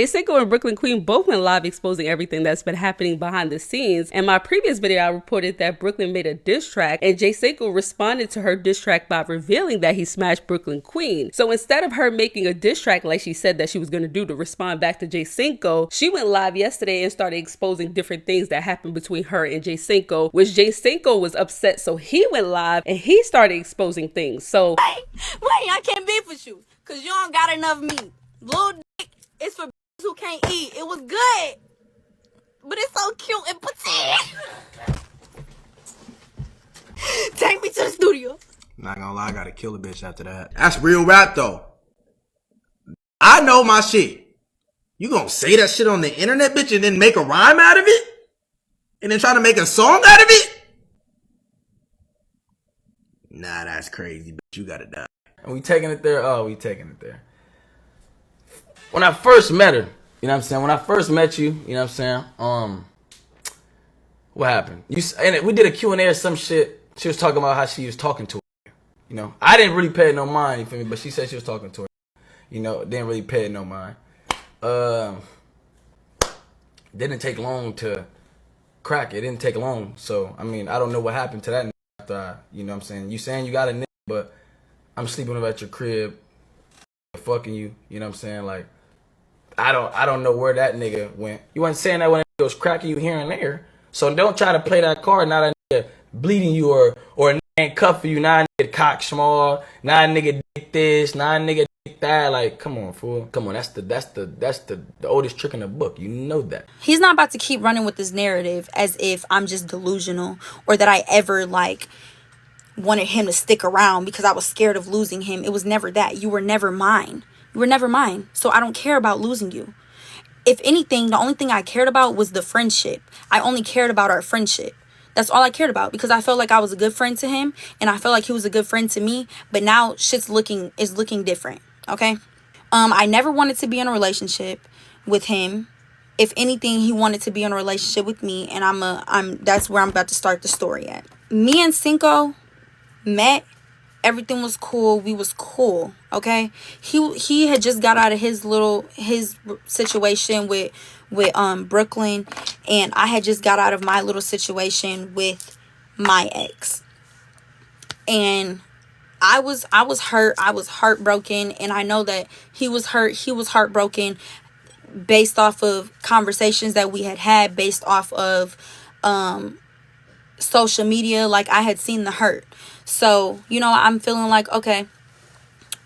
Cinco and Brooklyn Queen both went live exposing everything that's been happening behind the scenes. In my previous video, I reported that Brooklyn made a diss track and Cinco responded to her diss track by revealing that he smashed Brooklyn Queen. So instead of her making a diss track like she said that she was going to do to respond back to Cinco, she went live yesterday and started exposing different things that happened between her and Cinco, which Cinco was upset, so he went live and he started exposing things. So wait, I can't beef with you because you don't got enough meat. Little dick is for who can't eat. It was good, but it's so cute and petite. Take me to the studio. Not gonna lie, I gotta kill a bitch after that. That's real rap though. I know my shit. You gonna say that shit on the internet, bitch, and then make a rhyme out of it? And then try to make a song out of it? Nah, that's crazy, bitch. You gotta die. And we taking it there? Oh, we taking it there. When I first met her, you know what I'm saying? When I first met you, you know what I'm saying? What happened? And we did a Q&A or some shit. She was talking about how she was talking to her. You know, I didn't really pay it no mind, you feel me? But she said she was talking to her. You know, didn't really pay it no mind. Didn't take long to crack it. Didn't take long. So, I mean, I don't know what happened to that nigga after you know what I'm saying? You saying you got a nigga, but I'm sleeping over at your crib, fucking you. You know what I'm saying? Like, I don't know where that nigga went. You wasn't saying that when that nigga was cracking you here and there. So don't try to play that card. Now that nigga bleeding you or a nigga ain't cuffing you. Now a nigga cock small. Now a nigga dick this. Now a nigga dick that. Like, come on, fool. Come on. That's the oldest trick in the book. You know that. He's not about to keep running with this narrative as if I'm just delusional or that I ever like wanted him to stick around because I was scared of losing him. It was never that. You were never mine. You were never mine. So I don't care about losing you. If anything, the only thing I cared about was the friendship. I only cared about our friendship. That's all I cared about because I felt like I was a good friend to him and I felt like he was a good friend to me. But now shit's looking different. Okay. I never wanted to be in a relationship with him. If anything, he wanted to be in a relationship with me, and that's where I'm about to start the story at. Me and Cinco met. Everything was cool. We was cool. Okay. He had just got out of his situation with Brooklyn, and I had just got out of my little situation with my ex. And I was hurt. I was heartbroken, and I know that he was hurt. He was heartbroken based off of conversations that we had based off of social media. Like, I had seen the hurt. So, you know, I'm feeling like, okay,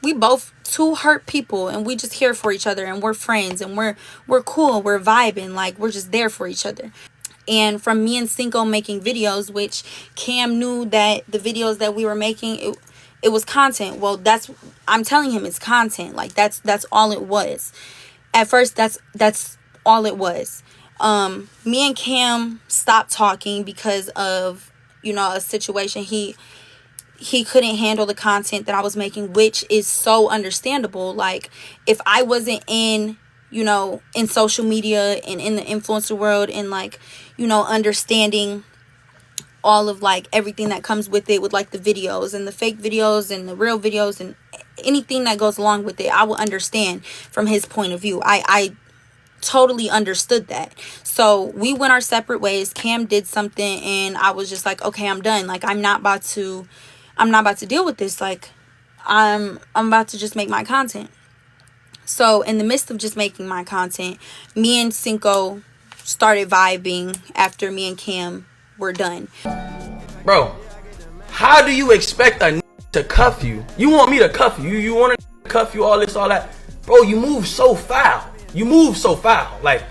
we both two hurt people and we just here for each other and we're friends and we're cool, we're vibing, like we're just there for each other. And from me and Cinco making videos, which Cam knew that the videos that we were making, it was content. Well, I'm telling him it's content. Like that's all it was. At first, that's all it was. Me and Cam stopped talking because of, you know, a situation. He couldn't handle the content that I was making, which is so understandable. Like, if I wasn't in, you know, in social media and in the influencer world and, like, you know, understanding all of, like, everything that comes with it, with, like, the videos and the fake videos and the real videos and anything that goes along with it, I will understand from his point of view. I totally understood that. So we went our separate ways. Cam did something and I was just like, okay, I'm done. Like, I'm not about to deal with this. Like, I'm about to just make my content. So in the midst of just making my content, me and Cinco started vibing after me and Cam were done. Bro, how do you expect a to cuff you? You want me to cuff you? You want to cuff you, all this, all that? Bro, you move so foul. You move so foul. Like,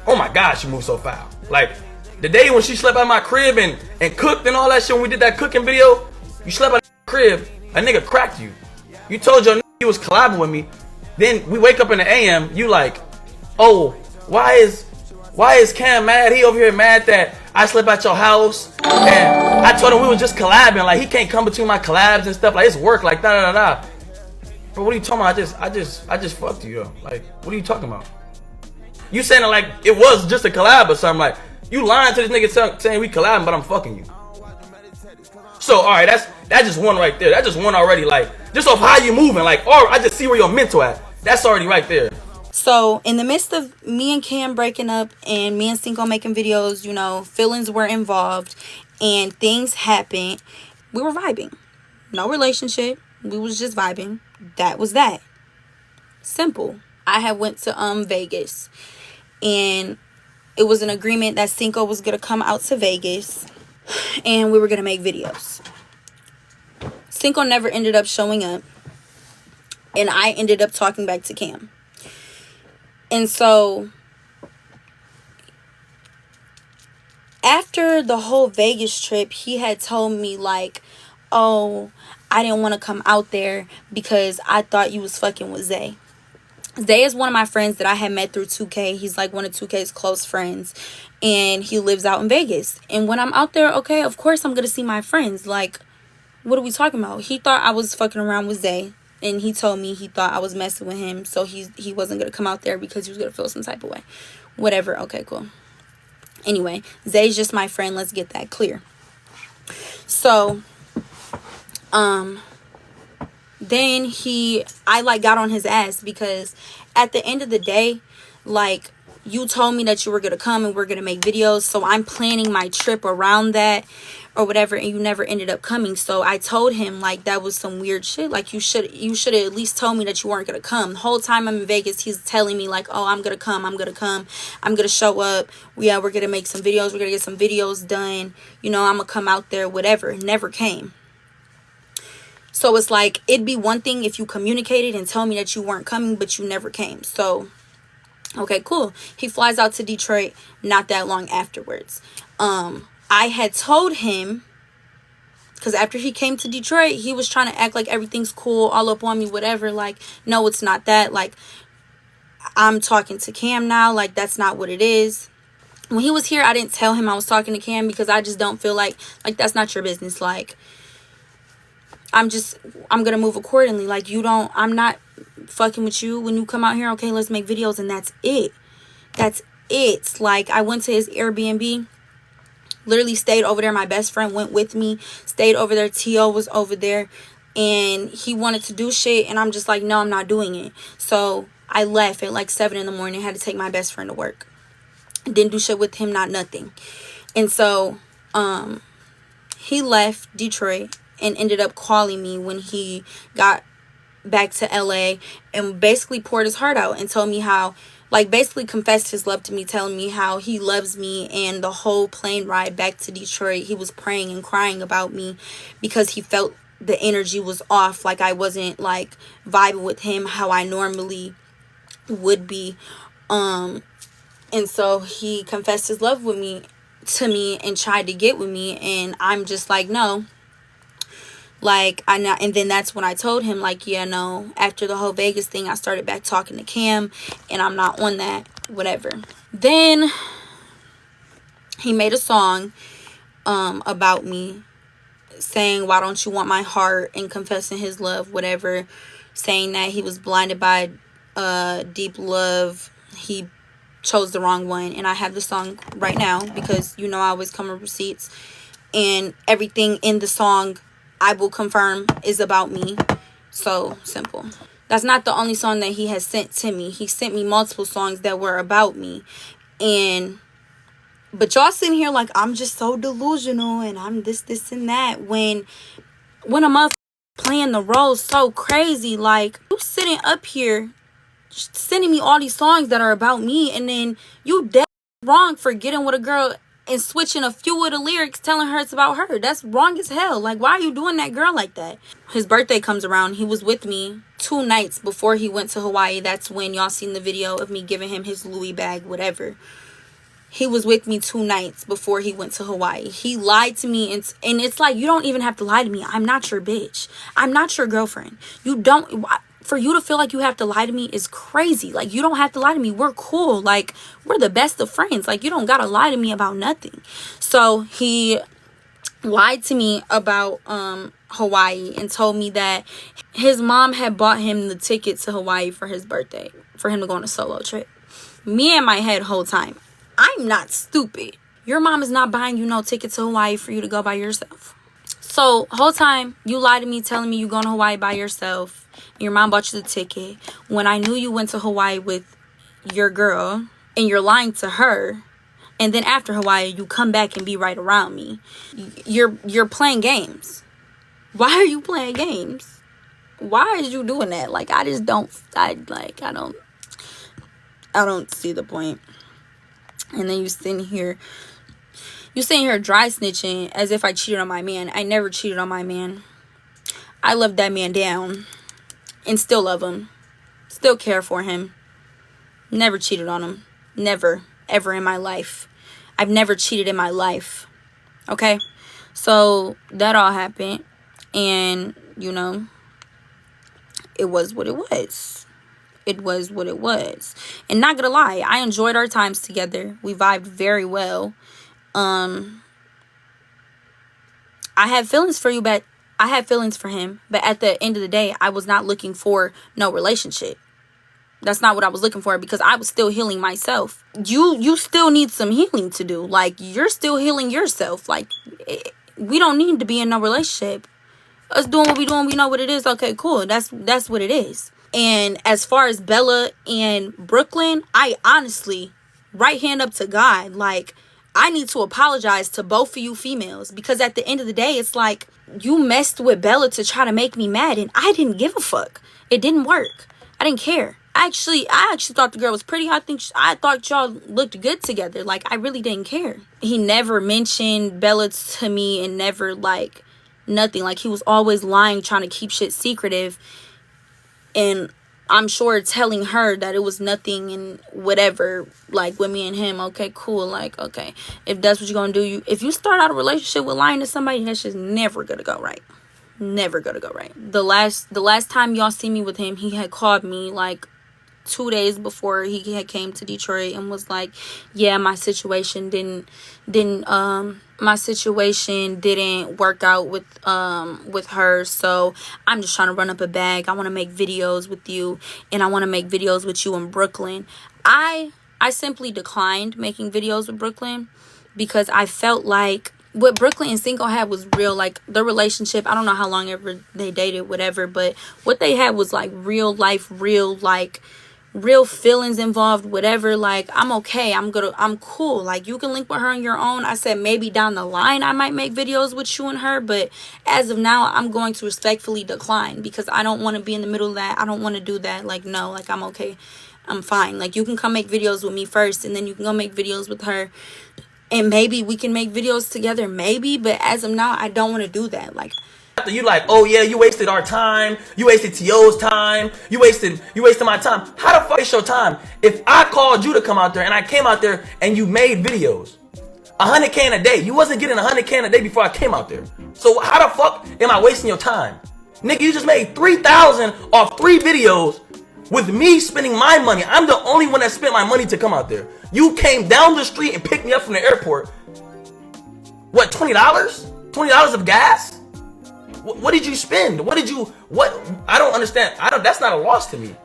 oh my gosh, you move so foul. Like, the day when she slept at my crib and cooked and all that shit, when we did that cooking video, you slept at the crib, a nigga cracked you. You told your nigga he was collabing with me. Then we wake up in the AM, you like, oh, why is Cam mad? He over here mad that I slept at your house. And I told him we was just collabing. Like, he can't come between my collabs and stuff. Like, it's work, like, da-da-da-da. Bro, what are you talking about? I just fucked you, yo. Like, what are you talking about? You saying it like it was just a collab or something. Like, you lying to this nigga saying we collabing, but I'm fucking you. So, alright, that's just one right there. That's just one already, like, just off how you moving, like, or I just see where your mental at. That's already right there. So in the midst of me and Cam breaking up and me and Cinco making videos, you know, feelings were involved and things happened. We were vibing. No relationship. We was just vibing. That was that. Simple. I had went to Vegas, and it was an agreement that Cinco was gonna come out to Vegas and we were gonna make videos. Cinco never ended up showing up, and I ended up talking back to Cam. And so after the whole Vegas trip, he had told me like, oh, I didn't want to come out there because I thought you was fucking with Zay. Zay is one of my friends that I had met through 2K. He's like one of 2K's close friends, and he lives out in Vegas. And when I'm out there, okay, of course I'm going to see my friends. Like, what are we talking about? He thought I was fucking around with Zay, and he told me he thought I was messing with him, so he wasn't going to come out there because he was going to feel some type of way. Whatever. Okay, cool. Anyway, Zay's just my friend. Let's get that clear. So, then I like got on his ass because at the end of the day, like, you told me that you were going to come and we're going to make videos. So I'm planning my trip around that or whatever. And you never ended up coming. So I told him like that was some weird shit. Like you should have at least told me that you weren't going to come. The whole time I'm in Vegas, he's telling me like, oh, I'm going to come. I'm going to come. I'm going to show up. Yeah, we're going to make some videos. We're going to get some videos done. You know, I'm going to come out there, whatever. Never came. So it's like, it'd be one thing if you communicated and told me that you weren't coming, but you never came. So, okay, cool. He flies out to Detroit not that long afterwards. I had told him, because after he came to Detroit, he was trying to act like everything's cool, all up on me, whatever. Like, no, it's not that. Like, I'm talking to Cam now. Like, that's not what it is. When he was here, I didn't tell him I was talking to Cam because I just don't feel like that's not your business. Like, I'm going to move accordingly. Like, I'm not fucking with you when you come out here. Okay, let's make videos, and that's it. That's it. Like, I went to his Airbnb, literally stayed over there. My best friend went with me, stayed over there. T.O. was over there, and he wanted to do shit, and I'm just like, no, I'm not doing it. So I left at like 7 in the morning, had to take my best friend to work. Didn't do shit with him, not nothing. And so he left Detroit and ended up calling me when he got back to LA and basically poured his heart out and told me how, like, basically confessed his love to me, telling me how he loves me. And the whole plane ride back to Detroit, he was praying and crying about me because he felt the energy was off. Like, I wasn't like vibing with him how I normally would be. And so he confessed his love to me and tried to get with me, and I'm just like, no. Like, and then that's when I told him, like, yeah, no, after the whole Vegas thing, I started back talking to Cam, and I'm not on that, whatever. Then he made a song about me, saying, why don't you want my heart, and confessing his love, whatever, saying that he was blinded by deep love. He chose the wrong one, and I have the song right now because, you know, I always come with receipts, and everything in the song, I will confirm, is about me. So simple. That's not the only song that he has sent to me. He sent me multiple songs that were about me. But y'all sitting here like I'm just so delusional and I'm this, and that. When a motherfucker playing the role so crazy, like, you sitting up here sending me all these songs that are about me, and then you dead wrong for getting with a girl and switching a few of the lyrics, telling her it's about her. That's wrong as hell. Like, why are you doing that girl like that? His birthday comes around. He was with me 2 nights before he went to Hawaii. That's when y'all seen the video of me giving him his Louis bag, whatever. He was with me 2 nights before he went to Hawaii. He lied to me, and it's like, you don't even have to lie to me. I'm not your bitch. I'm not your girlfriend. For you to feel like you have to lie to me is crazy. Like, you don't have to lie to me. We're cool. Like, we're the best of friends. Like, you don't gotta lie to me about nothing. So he lied to me about Hawaii and told me that his mom had bought him the ticket to Hawaii for his birthday, for him to go on a solo trip. Me in my head whole time, I'm not stupid. Your mom is not buying you no ticket to Hawaii for you to go by yourself. So whole time you lied to me, telling me you going to Hawaii by yourself. Your mom bought you the ticket when I knew you went to Hawaii with your girl and you're lying to her, and then after Hawaii you come back and be right around me. You're playing games. Why are you playing games? Why is you doing that? Like, I just don't, I don't see the point. And then you sitting here dry snitching as if I cheated on my man. I never cheated on my man. I love that man down and still love him. Still care for him. Never cheated on him. Never, ever in my life. I've never cheated in my life. Okay? So that all happened. And, you know, it was what it was. It was what it was. And not gonna lie, I enjoyed our times together. We vibed very well. I had feelings for you, but I had feelings for him. But at the end of the day, I was not looking for no relationship. That's not what I was looking for, because I was still healing myself. You still need some healing to do. Like, you're still healing yourself. Like, we don't need to be in no relationship. Us doing what we doing, we know what it is. Okay, cool. That's what it is. And as far as Bella and Brooklyn, I honestly, right hand up to God, like, I need to apologize to both of you females, because at the end of the day, it's like, you messed with Bella to try to make me mad, and I didn't give a fuck. It didn't work. I didn't care. I actually thought the girl was pretty. I thought y'all looked good together. Like, I really didn't care. He never mentioned Bella to me, and never, like, nothing. Like, he was always lying, trying to keep shit secretive. And I'm sure telling her that it was nothing and whatever, like, with me and him. Okay, cool. Like, okay, if that's what you're gonna do, if you start out a relationship with lying to somebody, that's just never gonna go right. Never gonna go right. The last time y'all see me with him, he had called me like 2 days before he had came to Detroit and was like, yeah, my situation didn't work out with her, so I'm just trying to run up a bag. I want to make videos with you, and I want to make videos with you in Brooklyn. I simply declined making videos with Brooklyn, because I felt like what Brooklyn and Cinco had was real. Like, their relationship, I don't know how long ever they dated, whatever, but what they had was like real life, real feelings involved, whatever. Like, I'm okay. I'm cool. Like, you can link with her on your own. I said maybe down the line I might make videos with you and her, but as of now, I'm going to respectfully decline, because I don't want to be in the middle of that. I don't want to do that. Like, no, like, I'm okay. I'm fine. Like, you can come make videos with me first, and then you can go make videos with her, and maybe we can make videos together, maybe, but as of now, I don't want to do that. Like, you like, oh yeah, you wasted our time, you wasted T.O.'s time, you wasted my time. How the fuck waste your time if I called you to come out there and I came out there and you made videos? 100K in a day. You wasn't getting 100K in a day before I came out there. So how the fuck am I wasting your time? Nigga, you just made 3,000 off 3 videos with me spending my money. I'm the only one that spent my money to come out there. You came down the street and picked me up from the airport. What, $20? $20 of gas? What did you spend? What? I don't understand. That's not a loss to me.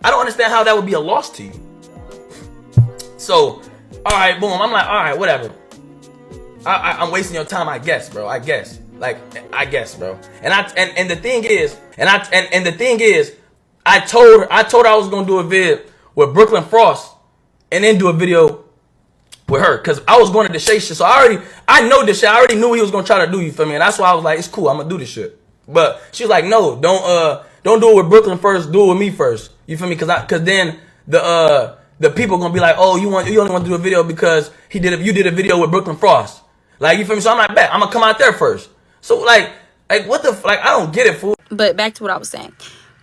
I don't understand how that would be a loss to you. So, alright, boom. I'm like, alright, whatever. I'm wasting your time, I guess, bro. I guess. Like, I guess, bro. And the thing is, I told her I was gonna do a vid with Brooklyn Frost and then do a video with her, because I was going to Deshae shit. So I know Deshae. I already knew he was gonna try to do, you feel me? And that's why I was like, it's cool, I'm gonna do this shit. But she was like, no, don't do it with Brooklyn first, do it with me first. You feel me? Cause then the people gonna be like, oh, you only want to do a video because you did a video with Brooklyn Frost. Like, you feel me? So I'm like, bet, I'm gonna come out there first. So like what the like, I don't get it, fool. But back to what I was saying.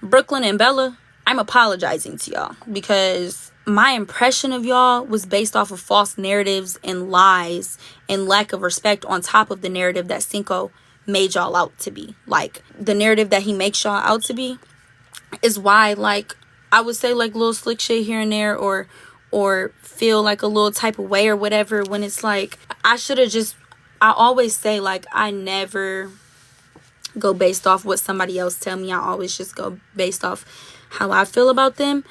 Brooklyn and Bella, I'm apologizing to y'all, because my impression of y'all was based off of false narratives and lies and lack of respect, on top of the narrative that Cinco made y'all out to be. Like, the narrative that he makes y'all out to be is why, like, I would say, like, little slick shit here and there, or feel like a little type of way or whatever, when it's like, I always say, like, I never go based off what somebody else tell me. I always just go based off how I feel about them.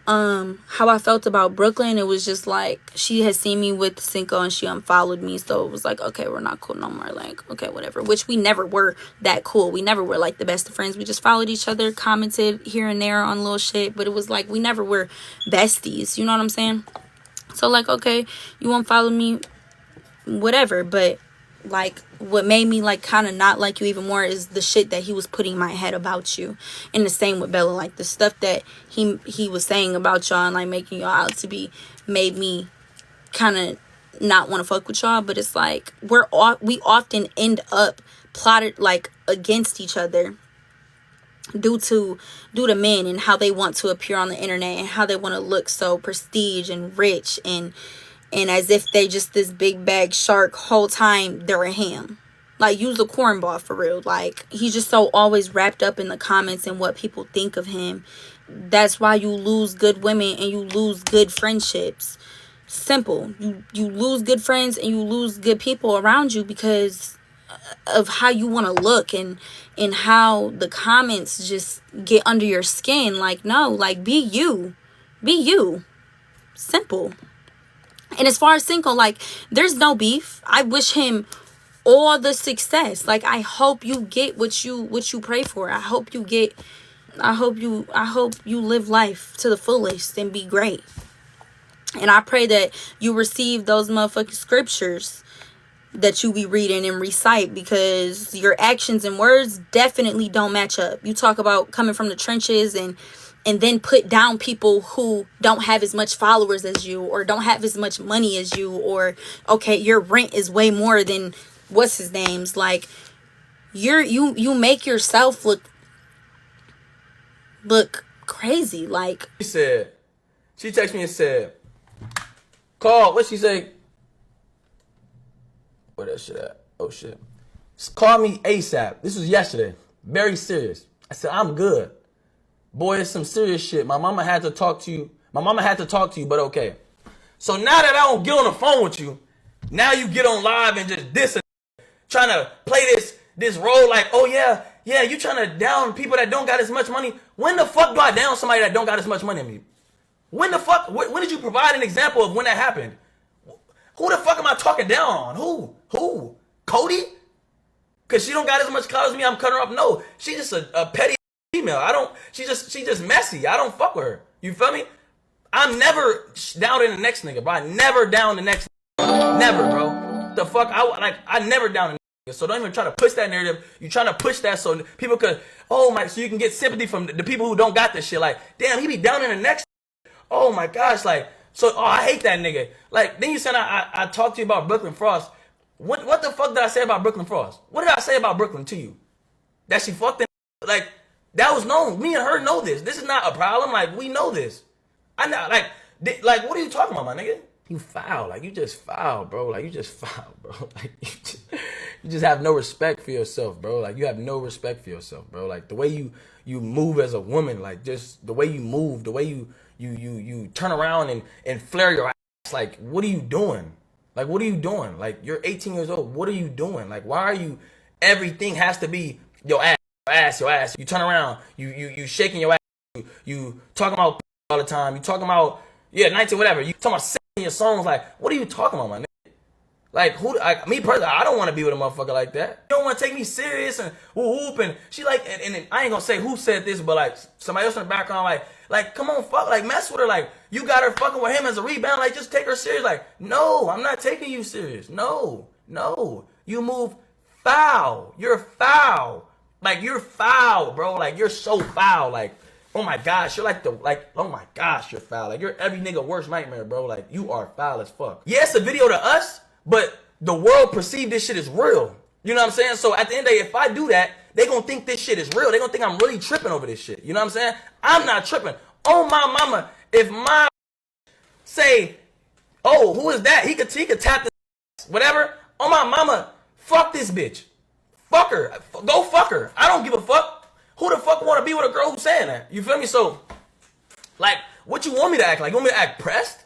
how I felt about Brooklyn, it was just like she had seen me with Cinco and she unfollowed me, so it was like, okay, we're not cool no more, like, okay, whatever. Which we never were that cool. We never were like the best of friends. We just followed each other, commented here and there on little shit, but it was like we never were besties, you know what I'm saying? So like, okay, you unfollowed me, whatever. But like what made me like kind of not like you even more is the shit that he was putting in my head about you. And the same with Bella, like the stuff that he was saying about y'all and like making y'all out to be made me kind of not want to fuck with y'all. But it's like we often end up plotted like against each other due to men and how they want to appear on the internet and how they want to look so prestige and rich and as if they just this big bag shark whole time they're a ham. Like, use a cornball for real. Like, he's just so always wrapped up in the comments and what people think of him. That's why you lose good women and you lose good friendships. Simple. You lose good friends and you lose good people around you because of how you want to look and how the comments just get under your skin. Like, no, like, be you. Be you. Simple. And as far as Cinco, like, there's no beef. I wish him all the success. Like, I hope you get what you pray for. I hope you live life to the fullest and be great. And I pray that you receive those motherfucking scriptures that you be reading and recite, because your actions and words definitely don't match up. You talk about coming from the trenches and then put down people who don't have as much followers as you or don't have as much money as you, or okay, your rent is way more than what's his name's. Like, you make yourself look crazy. Like, She texted me and said, call, what she say? Where that shit at? Oh shit. Call me ASAP. This was yesterday. Very serious. I said, I'm good. Boy, it's some serious shit. My mama had to talk to you. But okay. So now that I don't get on the phone with you, now you get on live and just diss, trying to play this role like, oh yeah, you trying to down people that don't got as much money. When the fuck do I down somebody that don't got as much money as me? When the fuck? When did you provide an example of when that happened? Who the fuck am I talking down on? Who? Cody? Cause she don't got as much clout as me, I'm cutting her up. No, she's just a petty female. She just messy. I don't fuck with her. You feel me? I'm never down in the next nigga, bro. I never down the next nigga. Never, bro. The fuck? I never down the nigga. So don't even try to push that narrative. You trying to push that so people could, so you can get sympathy from the people who don't got this shit. Like, damn, he be down in the next. Oh my gosh, like, so, I hate that nigga. Like, then you said I talked to you about Brooklyn Frost. What the fuck did I say about Brooklyn Frost? What did I say about Brooklyn to you? That she fucked him? Like, that was known. Me and her know this. This is not a problem. Like, we know this. I know, like, what are you talking about, my nigga? You foul. Like, you just foul, bro. Like, you just foul, bro. Like, you just have no respect for yourself, bro. Like, you have no respect for yourself, bro. Like, the way you move as a woman, like, just the way you move, the way you turn around and flare your ass. Like, what are you doing? Like, what are you doing? Like, you're 18 years old. What are you doing? Like, why are you, everything has to be your ass. You turn around, you shaking your ass. You talking about all the time. You talking about, 19, whatever. You talking about singing your songs. Like, what are you talking about, my nigga? Like, me personally, I don't want to be with a motherfucker like that. You don't want to take me serious and whoop. And she like, and I ain't gonna say who said this, but like somebody else in the background, like, come on, fuck, like, mess with her. Like, you got her fucking with him as a rebound. Like, just take her serious. Like, no, I'm not taking you serious. No. You move foul. You're foul. Like, you're foul, bro. Like, you're so foul. Like, oh my gosh, you're oh my gosh, you're foul. Like, you're every nigga worst nightmare, bro. Like, you are foul as fuck. Yeah, it's a video to us, but the world perceive this shit as real. You know what I'm saying? So at the end of the day, if I do that, they gonna think this shit is real. They gonna think I'm really tripping over this shit. You know what I'm saying? I'm not tripping. Oh my mama, if my say, oh, who is that? He could tap this, whatever. Oh my mama, fuck this bitch. Fuck her. Go fuck her. I don't give a fuck. Who the fuck want to be with a girl who's saying that? You feel me? So, like, what you want me to act like? You want me to act pressed?